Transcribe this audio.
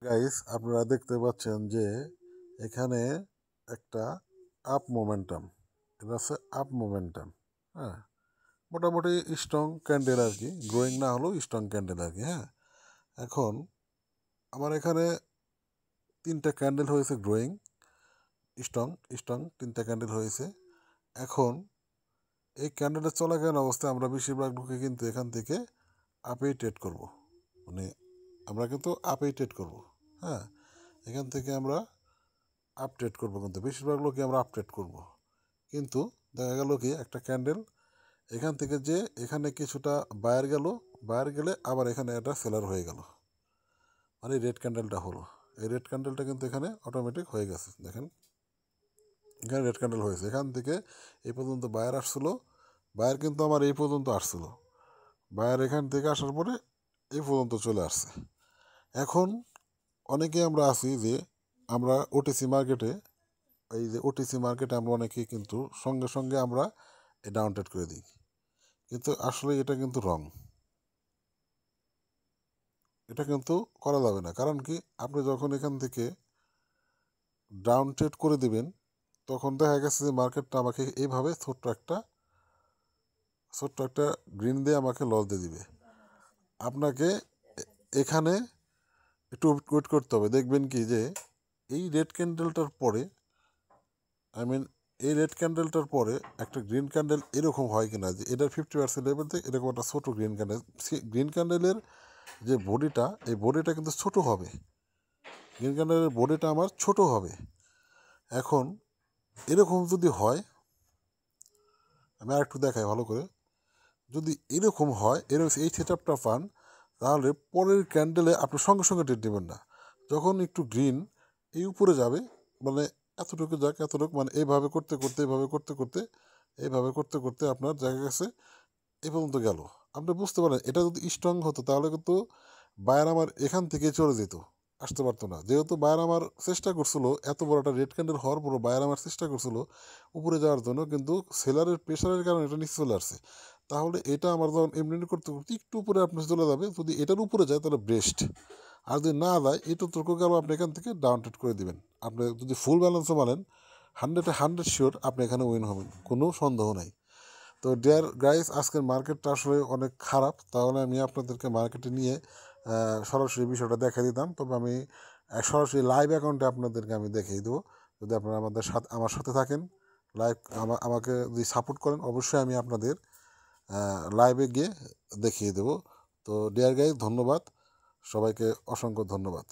Guys আপনারা দেখতে পাচ্ছেন যে এখানে একটা আপ মোমেন্টাম, এটা হচ্ছে আপ মোমেন্টাম। হ্যাঁ, মোটামুটি স্ট্রং ক্যান্ডেল আর কি, গ্রোয়িং না হলেও স্ট্রং ক্যান্ডেল আর কি। হ্যাঁ, এখন আমার এখানে 3টা ক্যান্ডেল হয়েছে গ্রোয়িং, স্ট্রং স্ট্রং 3টা ক্যান্ডেল হয়েছে। এখন এই ক্যান্ডেলের চলাকালীন অবস্থায় আমরা বেশিরভাগ লোকে কিন্তু এখান থেকে আপেই ট্রেড করব, মানে আমরা কিন্তু আপেই ট্রেড করব। হ্যাঁ, এখান থেকে আমরা আপডেট করবো, কিন্তু বেশিরভাগ লোকই আমরা আপডেট করব। কিন্তু দেখা গেল কি একটা ক্যান্ডেল এখান থেকে যে এখানে কিছুটা বায়ার গেল, বায়ার গেলে আবার এখানে একটা সেলার হয়ে গেল, মানে রেড ক্যান্ডেলটা হলো। এই রেড ক্যান্ডেলটা কিন্তু এখানে অটোমেটিক হয়ে গেছে। দেখেন এখানে রেড ক্যান্ডেল হয়েছে, এখান থেকে এই পর্যন্ত বায়ার আসছিলো, বায়ার কিন্তু আমার এই পর্যন্ত আসছিলো, বায়ার এখান থেকে আসার পরে এই পর্যন্ত চলে আসছে। এখন অনেকে আমরা আছি যে আমরা ওটিসি মার্কেটে, এই যে ওটিসি মার্কেটে আমরা অনেকেই কিন্তু সঙ্গে সঙ্গে আমরা ডাউন ট্রেড করে দিই, কিন্তু আসলে এটা কিন্তু রং, এটা কিন্তু করা যাবে না। কারণ কি, আপনি যখন এখান থেকে ডাউন ট্রেড করে দিবেন তখন দেখা গেছে যে মার্কেটটা আমাকে এইভাবে ছোট্ট একটা গ্রিন দিয়ে আমাকে লস দিয়ে দিবে। আপনাকে এখানে একটু ওয়েট করতে হবে। দেখবেন কি যে এই রেড ক্যান্ডেলটার পরে, এই রেড ক্যান্ডেলটার পরে একটা গ্রিন ক্যান্ডেল এরকম হয় কিনা, যে এটার 50% লেভেল থেকে এরকম একটা ছোটো গ্রিন ক্যান্ডেল, গ্রিন ক্যান্ডেলের যে বডিটা, এই বডিটা কিন্তু ছোট হবে, গ্রিন ক্যান্ডেলের বডিটা আমার ছোট হবে। এখন এরকম যদি হয়, আমি আর একটু দেখাই ভালো করে, যদি এরকম হয়, এই সেট আপটা পান, তাহলে পরের ক্যান্ডেলে আপনি সঙ্গে সঙ্গে ট্রেড নেবেন না। যখন একটু গ্রিন এই উপরে যাবে, মানে এতটুকু যাক এতটুকু, মানে এইভাবে করতে করতে এইভাবে করতে করতে আপনার জায়গা গেছে এই পর্যন্ত গেল। আপনি বুঝতে পারেন এটা যদি স্ট্রং হতো তাহলে কিন্তু বায়ার আমার এখান থেকে চলে যেত, আসতে পারতো না। যেহেতু বায়ার আমার চেষ্টা করছিল, এত বড় একটা রেড ক্যান্ডেল হওয়ার পরও বায়ার আমার চেষ্টা করছিল উপরে যাওয়ার জন্য, কিন্তু সেলারের প্রেশারের কারণে এটা নিচে চলে আসছে। তাহলে এটা আমার যখন এমনি করতে করতে একটু উপরে আপনি চলে যাবে, যদি এটার উপরে যায় তাহলে বেস্ট, আর যদি না যায় এতটুকু গেল আপনি এখান থেকে ডাউন ট্রেড করে দিবেন। আপনি যদি ফুল ব্যালেন্সও মানেন 100 শিওর আপনি এখানে উইন হবেন, কোনো সন্দেহ নাই। তো ডিয়ার গাইস, আজকের মার্কেটটা আসলে অনেক খারাপ, তাহলে আমি আপনাদেরকে মার্কেটে নিয়ে সরাসরি বিষয়টা দেখা দিতাম। তবে আমি সরাসরি লাইভ অ্যাকাউন্টে আপনাদেরকে আমি দেখিয়ে দেবো। যদি আপনারা আমার সাথে থাকেন, লাইভ আমাকে যদি সাপোর্ট করেন, অবশ্যই আমি আপনাদের লাইভে গিয়ে দেখিয়ে দেবো। তো ডিয়ার গাইস, ধন্যবাদ সবাইকে, অসংখ্য ধন্যবাদ।